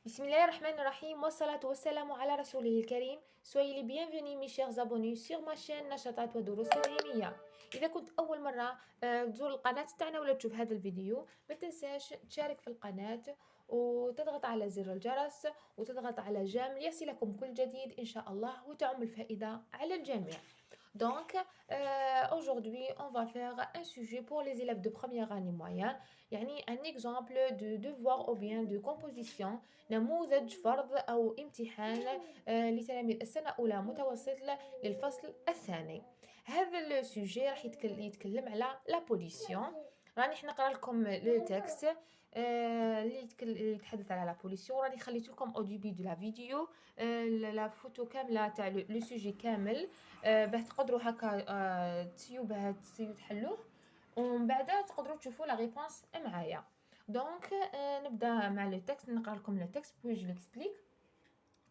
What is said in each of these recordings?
Bismillahirrahmanirrahim, wassalatu wassalamu ala rasoulihil karim. Soyez les bienvenus mes chers abonnés sur ma chaîne نشاطات ودروس علمية. إذا كنت أول مرة تزور القناة تاعنا ولا تشوف هذا الفيديو، ما تنساش تشارك في القناة وتضغط على زر الجرس وتضغط على جام ليصلكم كل جديد إن شاء الله وتعم الفائدة على الجميع. Donc, aujourd'hui, on va faire un sujet pour les élèves de première année moyenne, يعني un exemple de devoir ou bien de composition. نموذج فرض أو امتحان لتلاميذ السنة الأولى متوسط للفصل الثاني. هذا السوجي راح يتكلم على لا بوليسيون. راني نقرا لكم لو تكست اللي يتحدث على لا بوليسيون. راني خليت لكم او ديبي دو لا فيديو لا فوتو كامله تاع لو سوجي كامل باه تقدروا هكا تسيو باه تحلوه ومن بعد تقدروا تشوفوا لا ريبونس معايا. دونك نبدا مع لو تكست. نقرا لكم لو تكست puis je l'explique.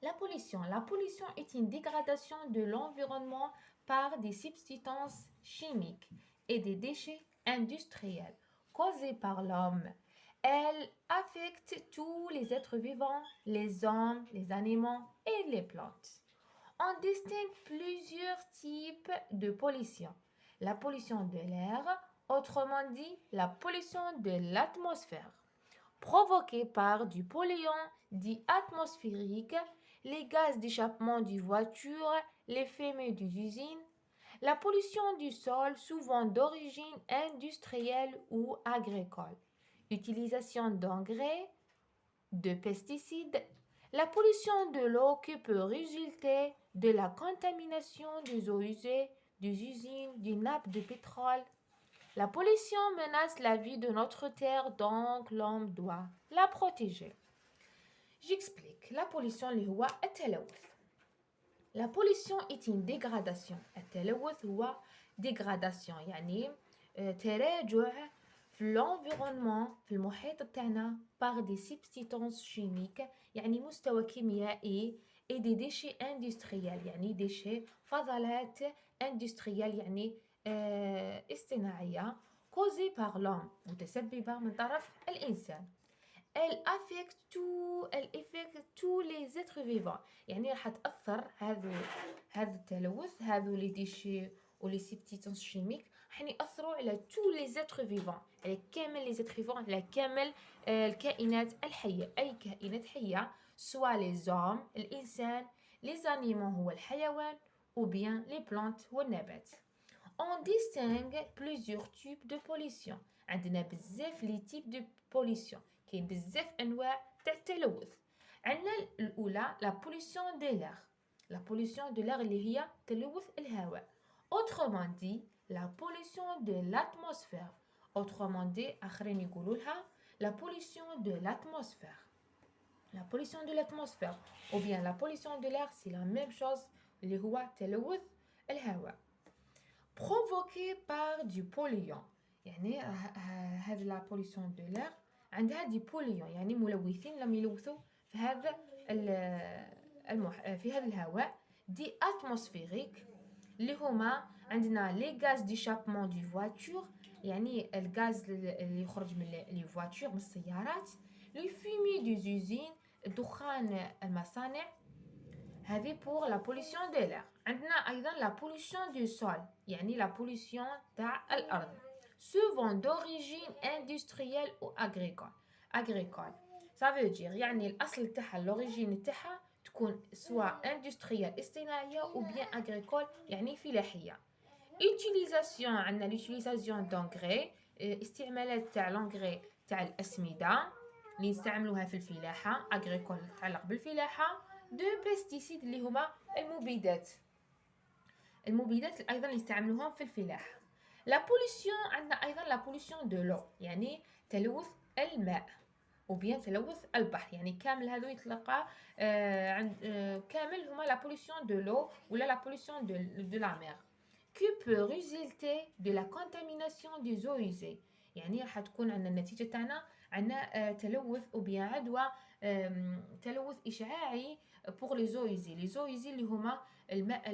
La pollution. La pollution est une dégradation de l'environnement par des substances chimiques et des déchets industriels causés par l'homme. Elle affecte tous les êtres vivants, les hommes, les animaux et les plantes. On distingue plusieurs types de pollution. La pollution de l'air, autrement dit la pollution de l'atmosphère, provoquée par du polluant dit atmosphérique, les gaz d'échappement des voitures, les fumées des usines, la pollution du sol, souvent d'origine industrielle ou agricole, utilisation d'engrais, de pesticides, la pollution de l'eau qui peut résulter de la contamination des eaux usées, des usines, des nappes de pétrole. La pollution menace la vie de notre terre, donc l'homme doit la protéger. J'explique. La pollution اللي هو التلوث. La pollution est une dégradation. التلوث هو dégradation يعني تراجع في l'environnement في المحيط تاعنا par des substances chimiques يعني مستوى كيميائي et des déchets industriels يعني déchets فضلات industrielles يعني اصطناعية causées par l'homme متسببة من طرف الإنسان. Elle affecte tous les êtres vivants يعني راح تأثر هذا التلوث هذو لي ديشي ولي سبستانس شيميك راح يأثروا على tous les êtres vivants على كامل لي êtres vivants على كامل الكائنات الحية أي كائنات حية سواء les hommes الإنسان les animaux هو الحيوان ou bien les plantes هو النبات. On distingue plusieurs types de pollution. عندنا بزاف لي types de pollution. كاين بزاف انواع تاع التلوث. عندنا الاولى لا بوليسيون دي لير. لا بوليسيون دي لير اللي هي تلوث الهواء. autrement dit la pollution de l'atmosphère. autrement dit اخرين يقولوا لها la pollution de l'atmosphère. La pollution de l'atmosphère ou bien la pollution de l'air c'est la même chose اللي هو تلوث الهواء. provoquée par du polluant يعني هذه la pollution de l'air عندها دي بوليون يعني ملوثين لم يلوثوا في هذا في هذا الهواء دي اتموسفيريك اللي هما عندنا لي غاز ديشابمون دي فواتور يعني الغاز اللي يخرج من لي فواتور من السيارات لي فومي دي زوزين دخان المصانع هذه بور لا بوليسيون دي لير. عندنا ايضا لا بوليسيون دو سول يعني لا بوليسيون تاع الارض souvent d'origine industrielle ou agricole. Ça veut dire يعني الأصل تاعها l'origine تاعها تكون سواء industrielle اصطناعية ou bien agricole يعني فلاحية. utilisation عندنا l'utilisation d'engrais استعمالات تاع l'engrais تاع الأسمدة اللي نستعملوها في الفلاحة agricole تتعلق بالفلاحة. de pesticides اللي هما المبيدات أيضا اللي يستعملوهم في الفلاحة. لا بوليسيون عندنا ايضا لا بوليسيون دو لو يعني تلوث الماء وبيان تلوث البحر يعني كامل هذو يتلقى عند كامل هما لا بوليسيون دو لو ولا لا بوليسيون دو لا مير كي بو ريزولتي دو لا كونتاميناسيون دي زو يوزي يعني راح تكون عندنا النتيجه تاعنا عندنا تلوث وبيان عدوى تلوث اشعاعي بور لي زو يوزي لي زو يوزي اللي هما الماء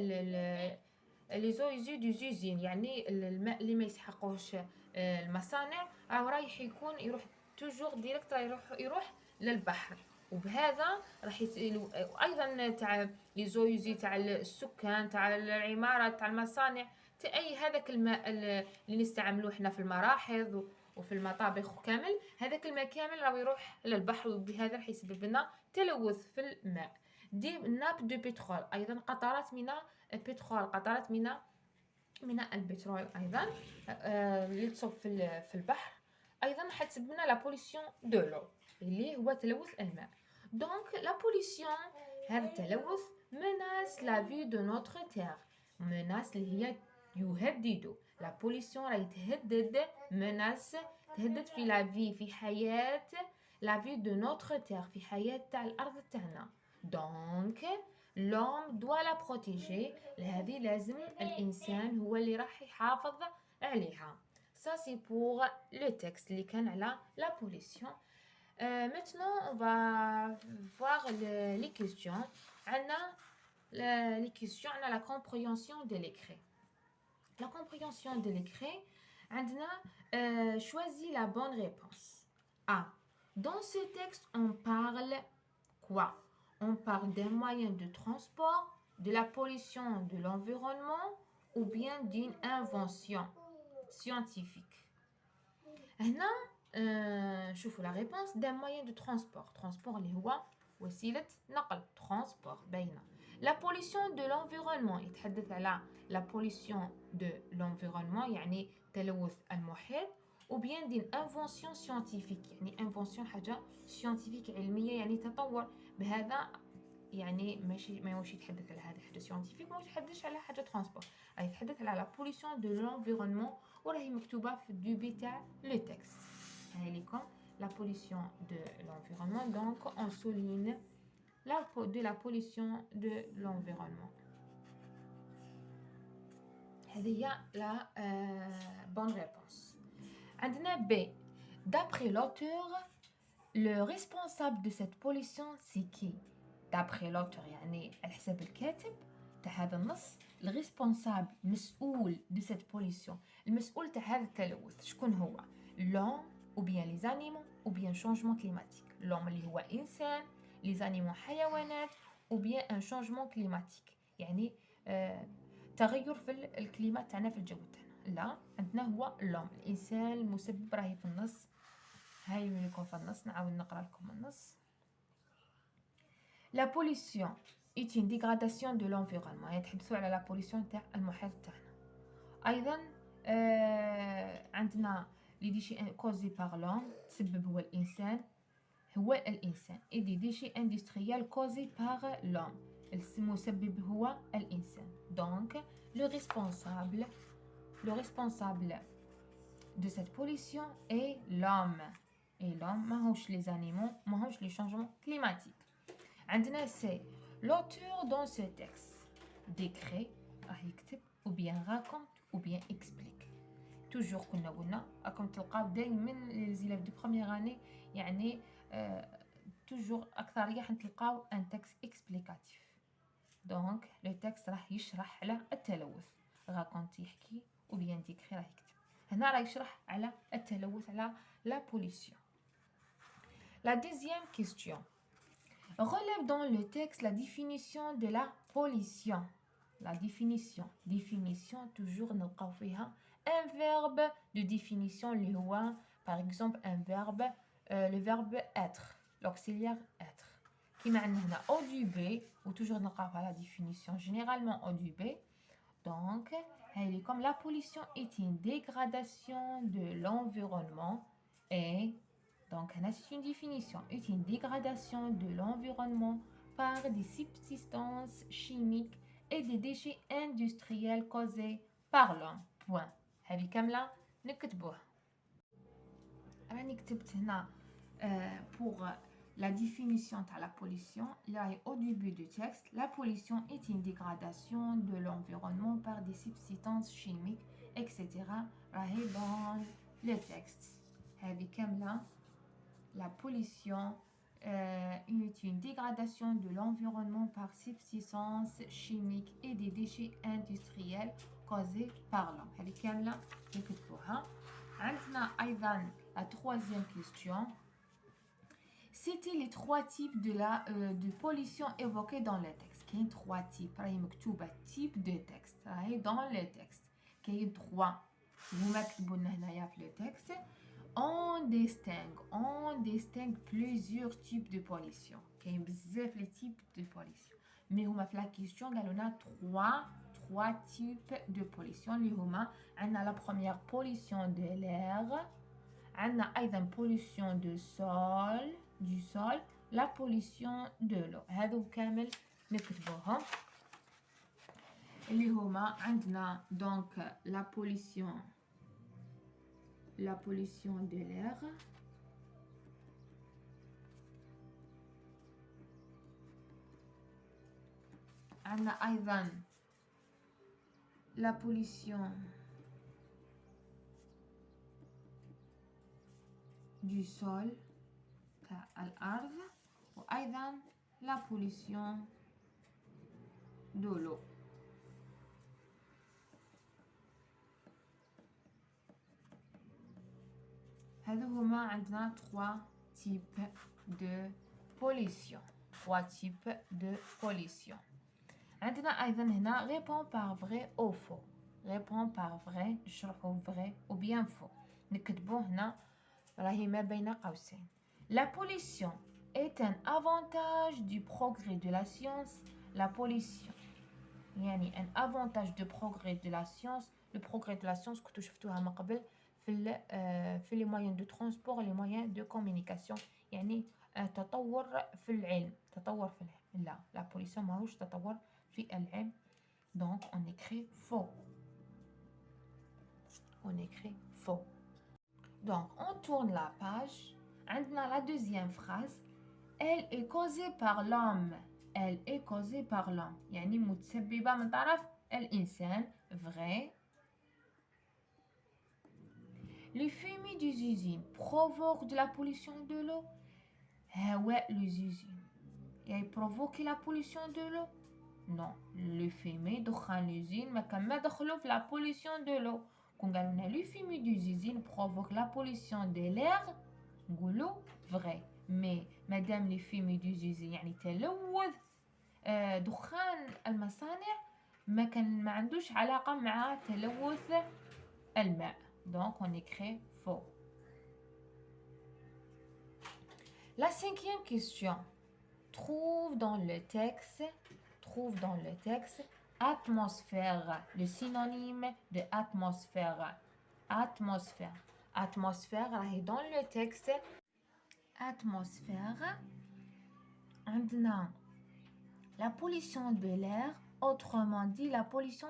لي زويزي دو زوزين يعني الماء اللي ما يسحقوش المصانع رايح يكون يروح توجور ديريكت يروح للبحر وبهذا راح ايضا تاع لي زويزي تاع السكان تاع العمارات تاع المصانع تاع اي هذاك الماء اللي نستعملوه حنا في المراحض وفي المطابخ وكامل، هذاك الماء كامل راهو يروح للبحر، وبهذا راح يسبب لنا تلوث في الماء. دي ناب دو بترول، ايضا قطرات من البترول، قطرات من البترول ايضا اللي تصب في البحر، ايضا حتسبب لنا لا بوليسيون دو لو اللي هو تلوث الماء. دونك لا بوليسيون، هذا التلوث مناس لا في دو نوتر تير، مناس اللي هي يهدد، لا بوليسيون راهي تهدد، مناس تهدد في لا في، في حياة لا في دو نوتر تير، في حياة تاع الارض تاعنا. دونك لوم دوا لا بروتيجي، لهذه لازم الانسان هو اللي راح يحافظ عليها. Ça c'est pour le texte اللي كان على la pollution. Maintenant on va voir les questions. عندنا les questions على la compréhension de l'écrit. La compréhension de l'écrit, عندنا choisis la bonne réponse. A. Dans ce texte on parle quoi? On parle d'un moyen de transport, de la pollution de l'environnement ou bien d'une invention scientifique. هنا شوفوا la réponse d'un moyen de transport. Transport اللي هو وسيلة نقل، transport باينة. La pollution de l'environnement يتحدث على la pollution de l'environnement يعني تلوث المحيط، ou bien d'une invention scientifique يعني invention حاجة scientifique علمية يعني تطور. بهذا يعني ما يوش يتحدث على هذه حاجة scientifique، ما يتحدثش على حاجة transport، راهي يتحدث على la pollution de l'environnement، وراهي مكتوبة في الدوبي تاع لو تكست. هاي لكم la pollution de l'environnement، donc on souligne de la pollution de l'environnement. هذه هي la bonne réponse. عندنا B. D'après l'auteur, le responsable de cette pollution c'est qui? D'après l'auteur يعني على حساب الكاتب تاع هذا النص، الريسبونسابل مسؤول de cette pollution، المسؤول تاع هذا التلوث شكون هو؟ l'homme ou bien les animaux ou bien changement climatique. l'homme اللي هو إنسان، les animaux حيوانات، ou bien un changement climatique يعني تغير في الكليما تاعنا في الجو تاعنا. لا، عندنا هو l'homme الإنسان المسبب، راهي في النص، هاي لكم في النص، نعاود نقرا لكم النص. La pollution est une dégradation de l'environnement، يتحدثوا على la pollution تاع المحيط تاعنا. أيضا عندنا les déchets causés par l'homme، تسبب هو الإنسان، et des déchets industriels causés par l'homme، المسبب هو الإنسان. Donc le responsable de cette pollution est l'homme، et l'homme ماهوش les animaux، ماهوش les changements climatiques. عندنا c'est l'auteur dans ce texte décrit، راه يكتب ou bien raconte ou bien explique. toujours كنا قلنا راكم تلقاو دائما لي زيلاف دو بروميير اني يعني toujours اكثريه حنتلقاو ان تكست اكسبليكاتيف. دونك لو تكست راح يشرح على التلوث، راكونت يحكي ou bien décrit راه يكتب. هنا راه يشرح على التلوث، على la pollution. La deuxième question relève dans le texte la définition de la pollution. La définition toujours نلقاو فيها un verbe de définition اللي هو par exemple un verbe le verbe être، l'auxiliaire être كيما عندنا هنا au du B، و toujours نلقاو فيها la définition généralement au du B. donc هاي لكم la pollution est une dégradation de l'environnement et donc c'est une définition est une dégradation de l'environnement par des substances chimiques et des déchets industriels causés par l'homme. point. هذه كاملة نكتبوها. راني كتبت هنا pour la définition de la pollution. Là, au début du texte, la pollution est une dégradation de l'environnement par des substances chimiques, etc. راهي dans le texte. هذه كاملة. La pollution est une dégradation de l'environnement par substances chimiques et des déchets industriels causés par l'homme. هذه كاملة نكتبوها. عندنا أيضا la troisième question. C'était les trois types de pollution évoqués dans le texte. Il y a trois types. راهي مكتوبة type de texte. راهي dans le texte. Il y a trois. هما كتبوا لنا هنايا في le texte. On distingue plusieurs types de pollution. كاين بزاف les types de pollution. Mais هما في la question قالوا لنا trois types de pollution اللي هما عندنا la première pollution de l'air, عندنا أيضا pollution du sol, la pollution de l'eau. هذو كامل نكتبوهم اللي هما عندنا donc la pollution de l'air, عندنا أيضا la pollution du sol تاع الأرض وأيضا la pollution de l'eau. هذو هما عندنا trois types de pollution. عندنا أيضا هنا répond par vrai ou faux. répond par vrai نشرحو vrai ou bien faux. نكتبوه هنا راهي ما بين قوسين. La pollution est un avantage du progrès de la science. La pollution يعني un avantage de progrès de la science. Le progrès de la science كنتو شفتوها من قبل في les moyens de transport, les moyens de communication. يعني تطور في العلم. لا la pollution ماهوش تطور في العلم. Donc on écrit faux. Donc on tourne la page. عندنا la deuxième phrase. Elle est causée par l'homme. يعني متسببة من طرف الإنسان. Vrai. Les fumées des usines provoquent de la pollution de l'eau. هواء les usines يعني provoquer la pollution de l'eau. Non, les fumées دخان l'usine ما دخلوا في la pollution de l'eau. كون قالوا لنا les fumées des usines provoquent la pollution de l'air نقولوا vrai. mais مادام les fumées des usines يعني تلوث دخان المصانع ما عندوش علاقة مع تلوث الماء. Donc on écrit faux. La cinquième question. Trouve dans le texte atmosphère, le synonyme de atmosphère. Atmosphère راهي dans le texte. Atmosphère عندنا la pollution de l'air, autrement dit la pollution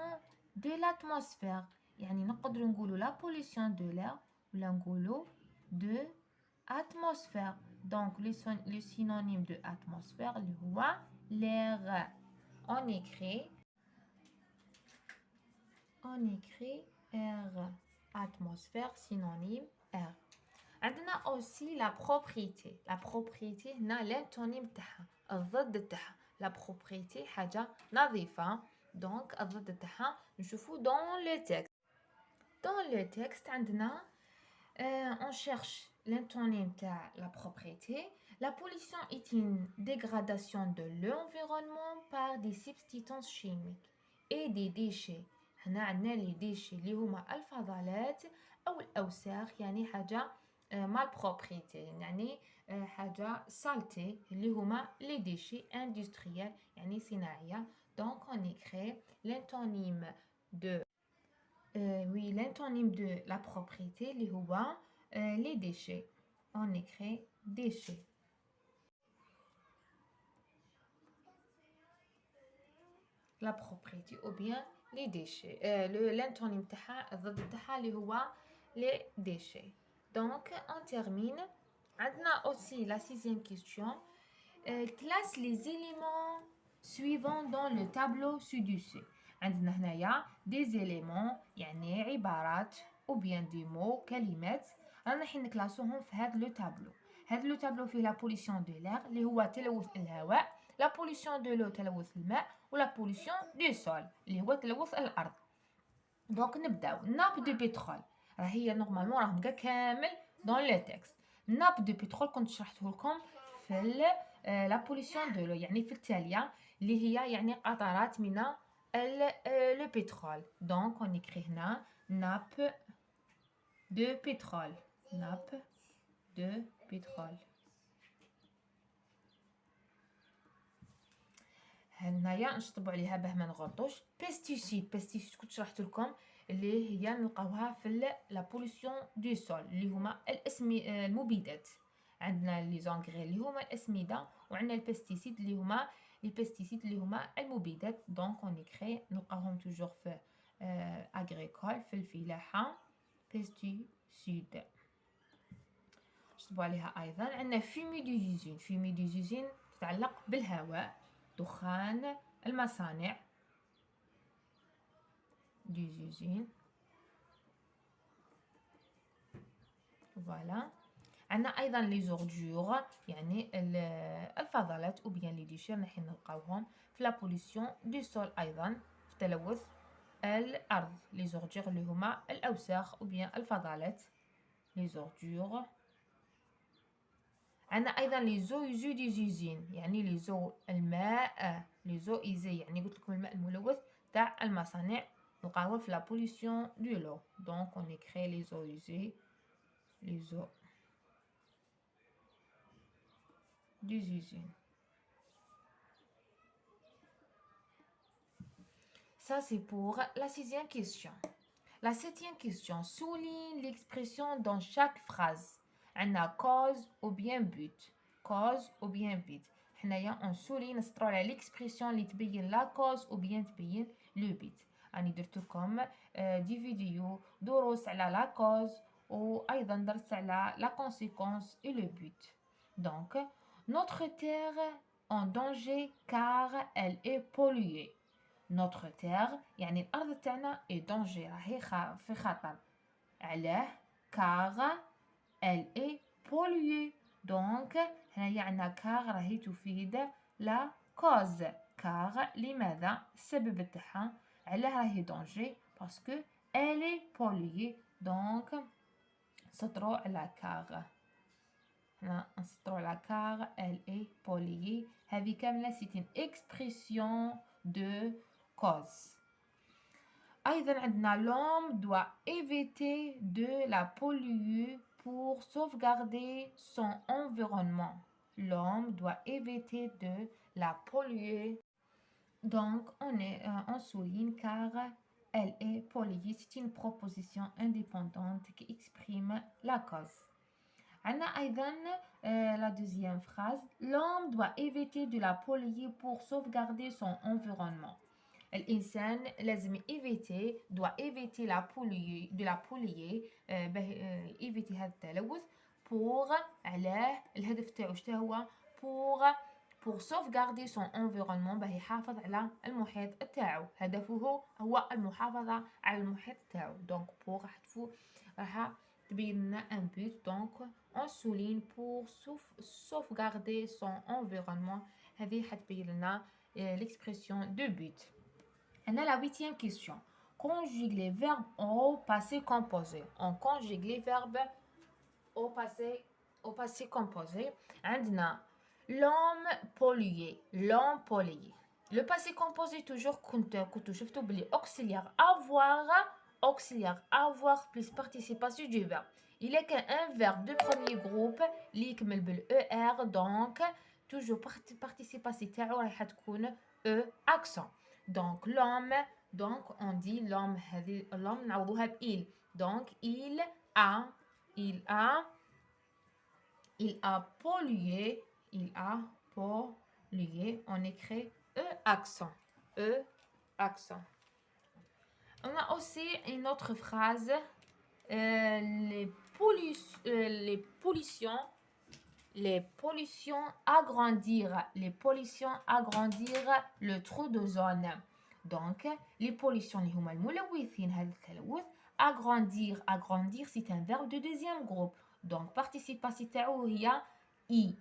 de l'atmosphère. يعني نقدروا نقولوا la pollution de l'air ولا نقولوا de atmosphère. Donc le synonyme de atmosphère اللي هو l'air. On écrit air. Atmosphère synonyme air. عندنا aussi la propriété. La propriété هنا l'antonyme تاعها الضد تاعها. La propriété حاجة نظيفة. Donc الضد تاعها نشوفو dans le texte. Dans le texte عندنا on cherche l'antonyme تاع la propriété. La pollution est une dégradation de l'environnement par des substances chimiques et des déchets. هنا عندنا les déchets اللي هما الفضلات أو الأوساخ يعني حاجة malpropriété يعني حاجة saleté اللي هما les déchets industriels يعني صناعية. Donc on écrit l'antonyme de l'antonyme de la propriété اللي هو les déchets. On écrit déchets. La propriété ou bien les déchets. L'antonyme تاعها الضد تاعها اللي هو les déchets. Donc on termine. عندنا aussi la sixième question. Classe les éléments suivants dans le tableau ci-dessus. عندنا هنايا des éléments يعني عبارات ou bien des mots كلمات رانا حين نكلاسوهم في هذا لو تابلو. هذا لو تابلو فيه لا بوليسيون دو لير اللي هو تلوث الهواء, لا بوليسيون دو لو تلوث الماء, ولا بوليسيون دو سول اللي هو تلوث الارض. دونك نبداو. ناب دو بترول راهي نورمالمون راهم كامل دون لو تكست. ناب دو بترول كنت شرحته لكم في لا بوليسيون دو لو، يعني في التالية اللي هي يعني قطرات من لو بترول. دونك اون écrit هنا ناب دو بترول، ناب دو بترول. هنايا نشطبوا عليها باه ما نغلطوش. بيستيسيد، بيستيسيد كنت شرحت لكم اللي هي نلقاوها في لا بوليسيون دو سول اللي هما المبيدات. عندنا لي زونغري اللي هما الاسمده، وعندنا البيستيسيد اللي هما المبيدات. دونك اون ايكري نلقاوهم توجور في اغريكول في الفلاحه بيستيسيد. نشطبوا عليها ايضا. عندنا فيمي دو زوزين، فيمي دو زوزين تتعلق بالهواء، دخان المصانع دي زوزين. فوالا. عندنا ايضا لي زوردور يعني الفضلات او بيان لي ديشير، نحن نلقاوهم في لا بوليسيون دو سول ايضا في تلوث الارض. لي زوردور اللي هما الاوساخ او بيان الفضلات، لي زوردور. عندنا ايضا لي زو يزو دي زوزين يعني لي زو الماء، لي زو ايزي يعني قلت لكم الماء الملوث تاع المصانع نلقاوه في لا بوليسيون دو لو. دونك اون ايكري لي زو يزي، لي زو دي زوزين. Ça c'est pour la sixième question. La septième question, souligne l'expression dans chaque phrase. عندنا cause ou bien but، cause ou bien but. حنايا on souligne نسطرو على l'expression اللي تبين la cause ou bien تبين le but. راني درت لكم دي فيديو دروس على la cause وايضا درس على la conséquence et le but. Donc notre terre en danger car elle est polluée. notre terre يعني الأرض تاعنا est danger راهي في خطر. علاه؟ car elle est polluée. donc هنايا عندنا car راهي تفيد la cause. car لماذا؟ السبب تاعها. علاه راهي danger؟ parce que elle est polluée. donc نسطرو على car. هنا نسطرو على car elle est polluée. هذه كاملة c'est une expression de cause. أيضا عندنا l'homme doit éviter de la polluer pour sauvegarder son environnement. L'homme doit éviter de la polluer. Donc on souligne car elle est polluée. C'est une proposition indépendante qui exprime la cause. عندنا أيضا la deuxième phrase. L'homme doit éviter de la polluer pour sauvegarder son environnement. الإنسان لازم doit éviter de la polluer éviter هذا التلوث pour علاه الهدف تاعو شتا هو pour sauvegarder son environnement باه يحافظ على المحيط تاعو. هدفه هو المحافظة على المحيط تاعو. دونك pour راح تبين لنا ان but. دونك on souligne pour sauvegarder son environnement. هذه حتبين لنا l'expression de but. On a la huitième question. Conjugue les verbes au passé composé. On conjugue les verbes au passé composé. عندنا l'homme pollué, l'homme pollué. Le passé composé toujours كنتو شفتوا بلي auxiliaire avoir plus participation du verbe. Il est qu'un verbe de premier groupe اللي يكمل بالer. donc toujours participation تاعو راح تكون e accent. donc l'homme, donc on dit l'homme l'homme نعوضوها ب il. donc il a pollué, on écrit e accent. On a aussi une autre phrase, les pollutions agrandir le trou d'ozone. donc les pollutions اللي هما الملوثين هذا التلوث. agrandir c'est un verbe de deuxième groupe. donc participation تاعو هي i.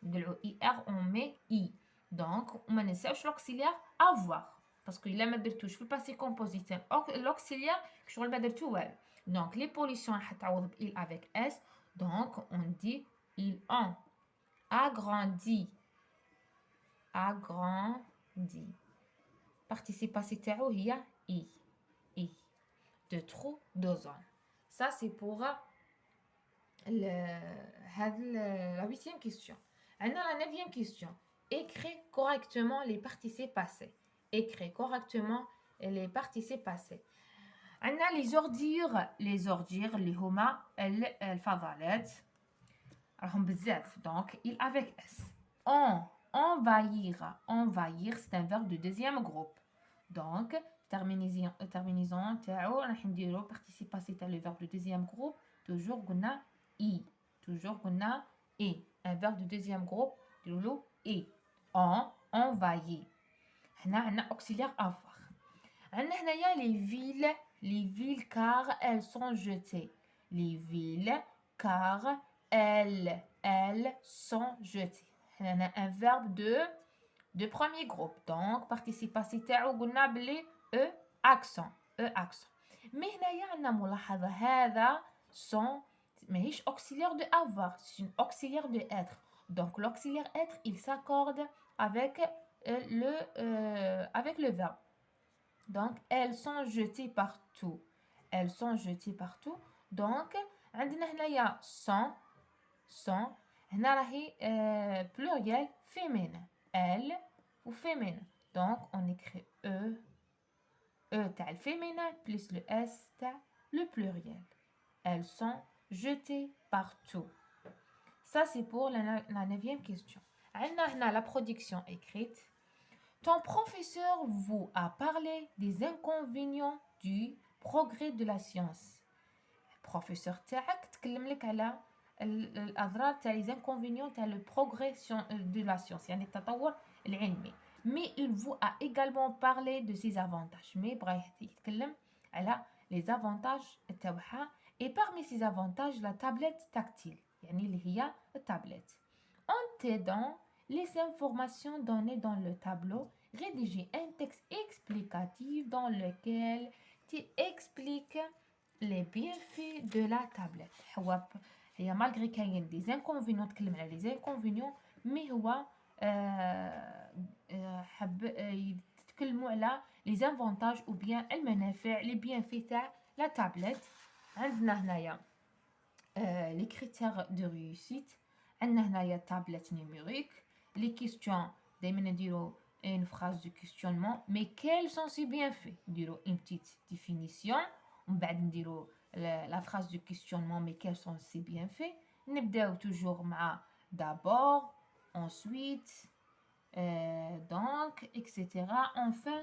نقولوا er on met i. donc وما ننساوش l'auxiliaire avoir باسكو الا ما درتوش في الباسي كومبوزيتيف l'auxiliaire شغل ما درتو والو. donc les pollutions راح تعوض ب il avec s. donc on dit il en. agrandi agrandi participe passé تاعو هي i de trop 2 ans. Ça c'est pour la 8e question. Maintenant la 9e question. Écris correctement les participes passés. Écris correctement les participes passés. عندنا les ordures اللي هما الفضلات راهم بزاف donc il avec s. envahir c'est un verbe de deuxième groupe donc terminaison تاعو راح نديرو participe passé تاع le verbe de deuxième groupe toujours قلنا i un verbe de deuxième groupe نديرولو i envahir. هنا عندنا auxiliaire avoir. عندنا هنايا les villes car elles sont jetées. Les villes car elles sont jetées. On a un verbe de premier groupe. Donc, participe passé تاعو قلنا بلي accent. Mais هنايا عندنا ملاحظة هذا sont ماهيش auxiliaire de avoir, c'est une auxiliaire de être. Donc, l'auxiliaire être, il s'accorde avec le verbe. Donc, elles sont jetées partout. Donc, عندنا هنايا sont هنا راهي pluriel féminin. Elle ou féminin. Donc, on écrit e تاع le féminin plus le s تاع le pluriel. Elles sont jetées partout. Ça, c'est pour la 9e question. عندنا هنا la production écrite. Ton professeur vous a parlé des inconvénients du progrès de la science. Professeur تاعك تكلم لك على الأضرار تاع les inconvénients تاع le progrès de la science يعني التطور العلمي. Mais il vous a également parlé de ses avantages. Mais بغا يتكلم على les avantages تاعها. Et parmi ces avantages la tablette tactile يعني اللي هي التابلت. En t'aidant les informations données dans le tableau, rédiger un texte explicatif dans lequel tu expliques les bienfaits de la tablette. هي malgré كاين des inconvénients تكلم على les inconvénients mais هو حب يتكلموا على les avantages ou bien المنافع les bienfaits تاع la tablette. عندنا هنايا les critères de réussite. عندنا هنايا tablette numérique. Les questions دايما نديرو une phrase de questionnement mais quels sont ses bienfaits. نديرو une petite définition ومن بعد نديرو la phrase de questionnement mais quels sont ses bienfaits. نبداو toujours مع d'abord, ensuite, donc, etc. Enfin,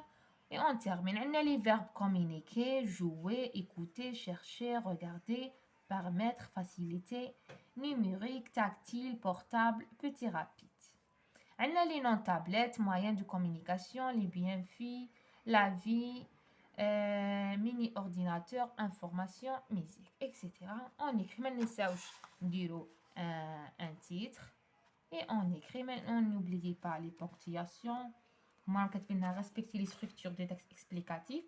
et on termine. On a les verbes communiquer, jouer, écouter, chercher, regarder, permettre, faciliter, numérique, tactile, portable, petit, rapide. On a les non-tablettes, moyens de communication, les bienfaits, la vie, mini-ordinateur, information, musique, etc. On écrit maintenant un titre et on écrit. On n'oublie pas les ponctuations. Respecter les structures de texte explicatif.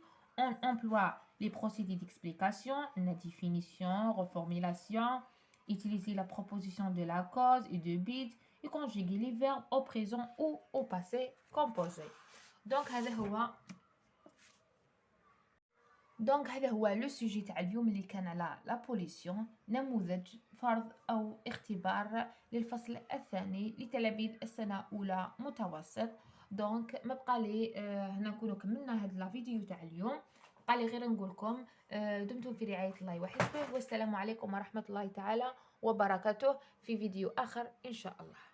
On emploie les procédés d'explication, la définition, reformulation, utiliser la proposition de la cause et de but et conjuguer les verbes au présent ou au passé composé. Donc هذا هو لو سوجي تاع اليوم اللي كان على لا بوليسيون. نموذج فرض او اختبار للفصل الثاني لتلاميذ السنه الاولى متوسط. دونك ما بقى لي هنا نكونوا كملنا هذا لا فيديو تاع اليوم. بقى لي غير نقول لكم دمتم في رعايه الله وحفظه والسلام عليكم ورحمه الله تعالى وبركاته في فيديو اخر ان شاء الله.